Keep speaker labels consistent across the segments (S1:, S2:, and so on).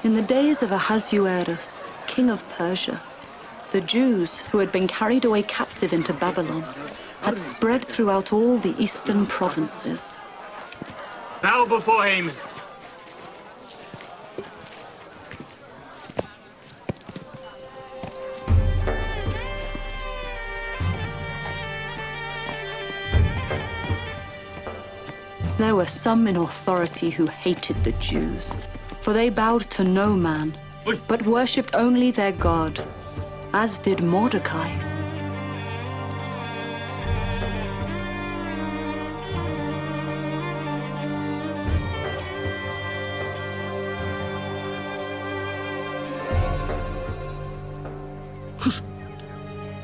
S1: In the days of Ahasuerus, king of Persia, the Jews who had been carried away captive into Babylon had spread throughout all the eastern provinces.
S2: Bow before Haman.
S1: There were some in authority who hated the Jews, for they bowed to no man, but worshipped only their God, as did Mordecai.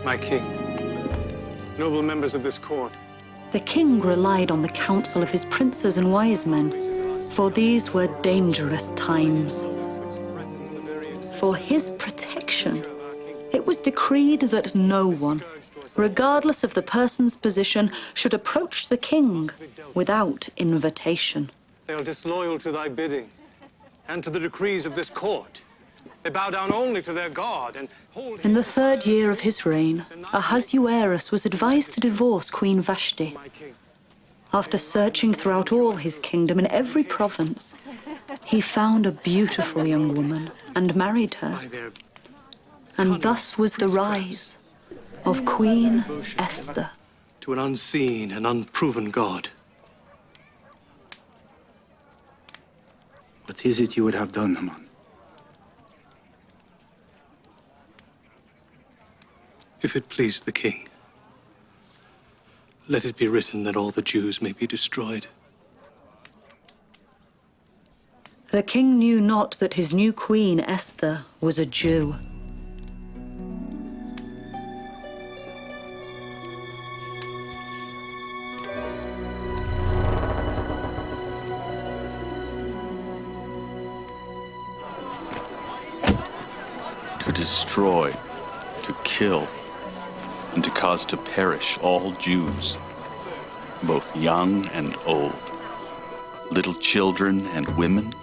S3: My king, noble members of this court,
S1: The king relied on the counsel of his princes and wise men, for these were dangerous times. For his protection, it was decreed that no one, regardless of the person's position, should approach the king without invitation.
S3: they are disloyal to thy bidding and to the decrees of this court. They bow down only to their God and hold
S1: In the third year of his reign, Ahasuerus was advised to divorce Queen Vashti.
S3: my king.
S1: After searching throughout all his kingdom in every province, he found a beautiful young woman and married her.
S3: By their
S1: And thus was the rise of Queen Esther.
S3: to an unseen and unproven God.
S4: What is it you would have done, Haman?
S3: If it please the king, let it be written that all the Jews may be destroyed.
S1: The king knew not that his new queen, Esther, was a Jew.
S5: To destroy, to kill, and to cause to perish all Jews, both young and old, little children and women,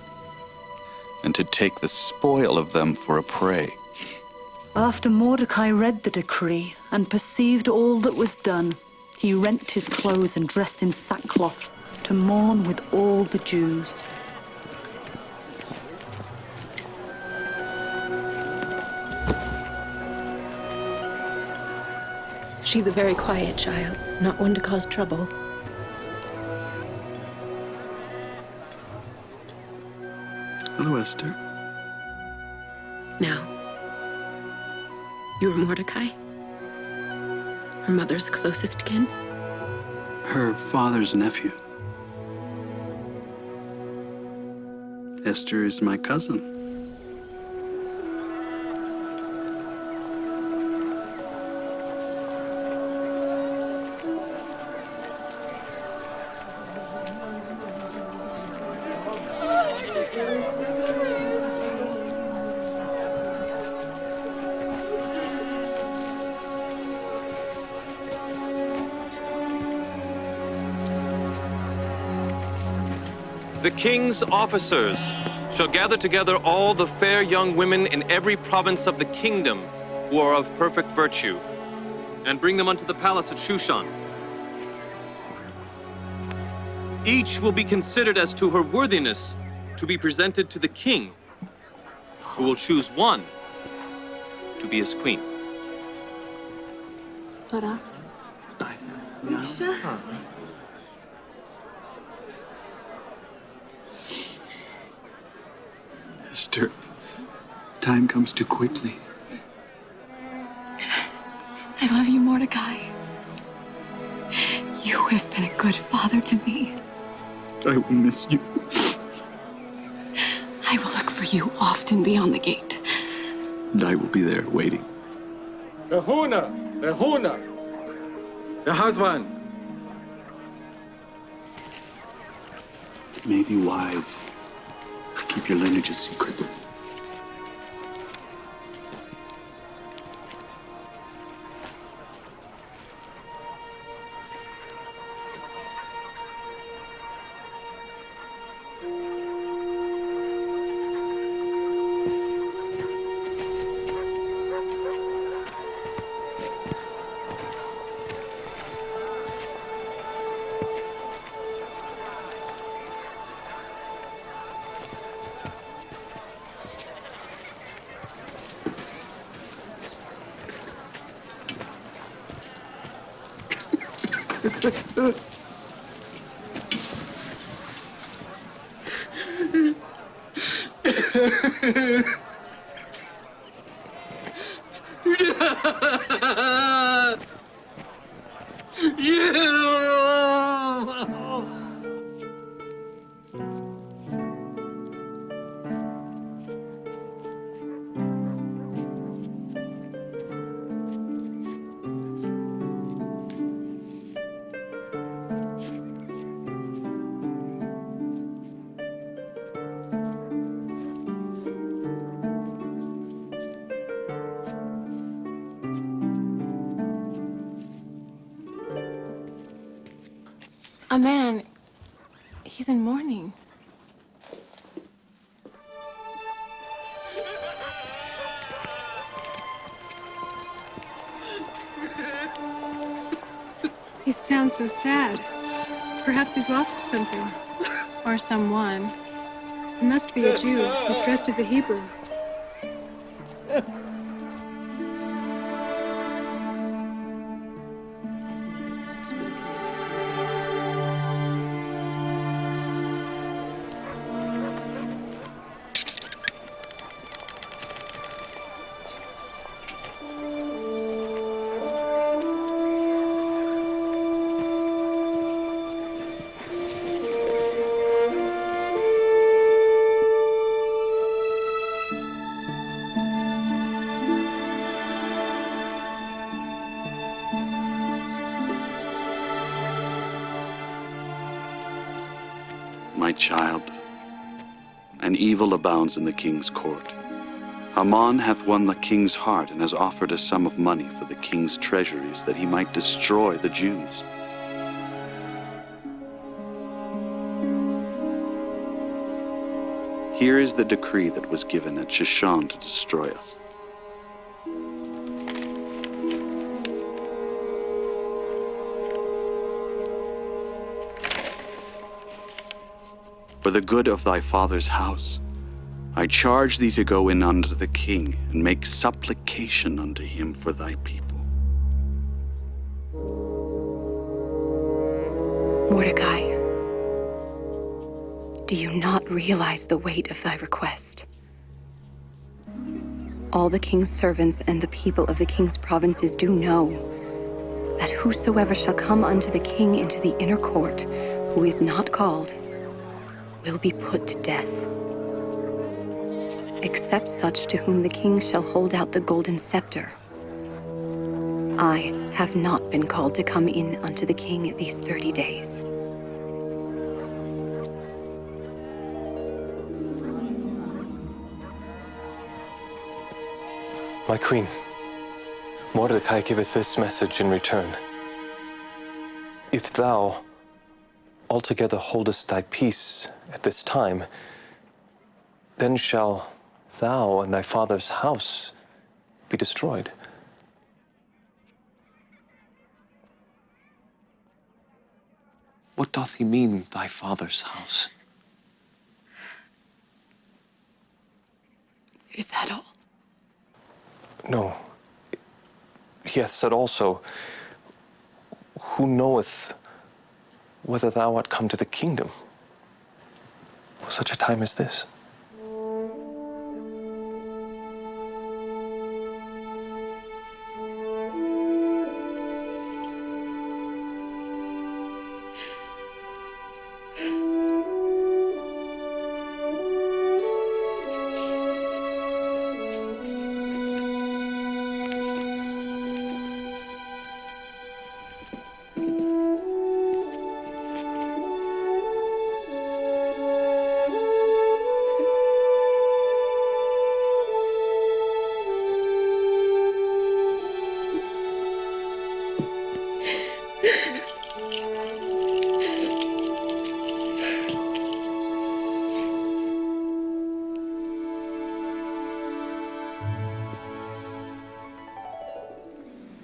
S5: and to take the spoil of them for a prey.
S1: After Mordecai read the decree and perceived all that was done, he rent his clothes and dressed in sackcloth to mourn with all the Jews.
S6: She's a very quiet child, not one to cause trouble.
S4: Hello, Esther.
S6: Now, you're Mordecai? Her mother's closest kin?
S4: Her father's nephew. Esther is my cousin.
S7: The king's officers shall gather together all the fair young women in every province of the kingdom who are of perfect virtue, and bring them unto the palace at Shushan. Each will be considered as to her worthiness to be presented to the king, who will choose one to be his queen.
S6: Tora?
S4: Esther, time comes too quickly.
S8: I love you, Mordecai. You have been a good father to me.
S4: I will miss you.
S8: I will look for you often beyond the gate.
S4: And I will be there waiting.
S2: Behuna, the husband.
S4: May be wise. Keep your lineage a secret.
S6: A man. He's in mourning. He sounds so sad. Perhaps he's lost something. Or someone. He must be a Jew who's dressed as a Hebrew.
S5: My child, an evil abounds in the king's court. Haman hath won the king's heart and has offered a sum of money for the king's treasuries that he might destroy the Jews. Here is the decree that was given at Shushan to destroy us. For the good of thy father's house, I charge thee to go in unto the king and make supplication unto him for thy people.
S8: Mordecai, do you not realize the weight of thy request? All the king's servants and the people of the king's provinces do know that whosoever shall come unto the king into the inner court, who is not called, will be put to death, except such to whom the king shall hold out the golden scepter. I have not been called to come in unto the king these 30 days.
S3: My queen, Mordecai giveth this message in return. If thou altogether holdest thy peace at this time, then shall thou and thy father's house be destroyed. What doth he mean, thy father's house?
S8: Is that all?
S3: No. He hath said also, who knoweth whether thou art come to the kingdom for such a time as this?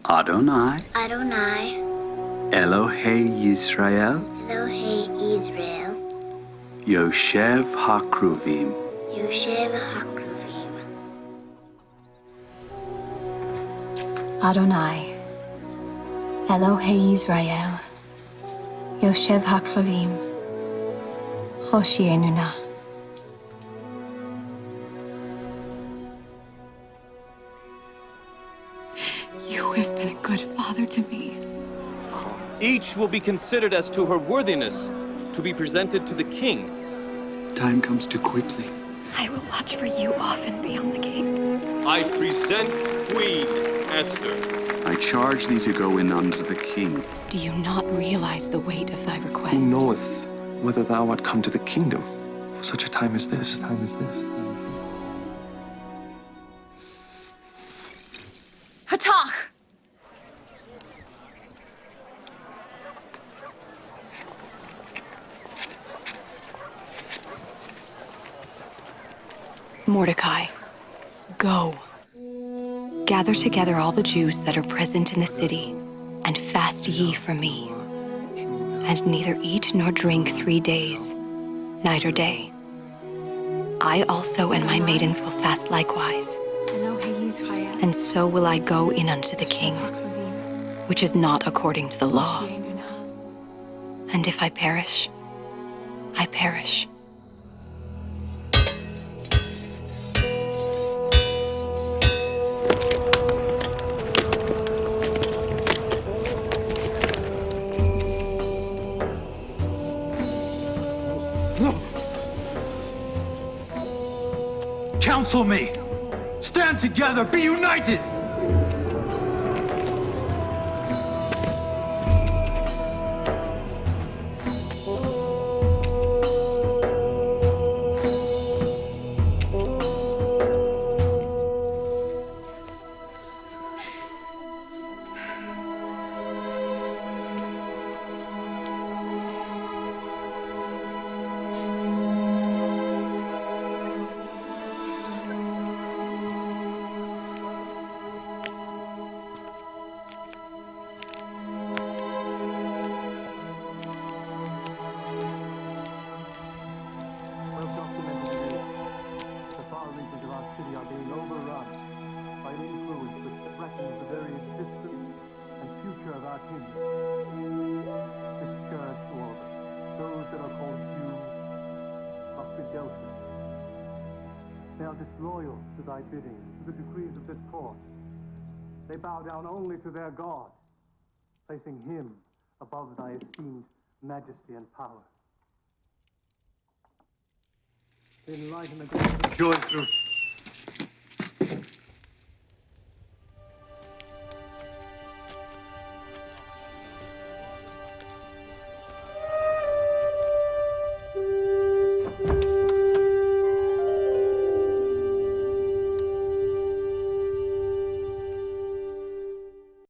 S9: Adonai,
S10: Adonai,
S9: Elohei Yisrael,
S10: Elohei Israel,
S9: Yoshev HaKruvim,
S10: Yoshev HaKruvim.
S8: Adonai, Elohei Israel,
S6: יושב הקרבים, הושיענו נא. You have been a good father to me.
S7: Each will be considered as to her worthiness to be presented to the king.
S4: Time comes too quickly.
S8: I will watch for you often beyond the king.
S7: I present Queen Esther.
S9: I charge thee to go in unto the king.
S8: Do you not realize the weight of thy request?
S3: Who knoweth whether thou art come to the kingdom for such a time as this?
S8: Hatach! Mordecai, go. Gather together all the Jews that are present in the city, and fast ye for me. And neither eat nor drink 3 days, night or day. I also and my maidens will fast likewise. And so will I go in unto the king, which is not according to the law. And if I perish, I perish.
S11: Counsel me! Stand together! Be united!
S12: They are disloyal to thy bidding, to the decrees of this court. They bow down only to their God, placing him above thy esteemed majesty and power. Enlighten against the joy through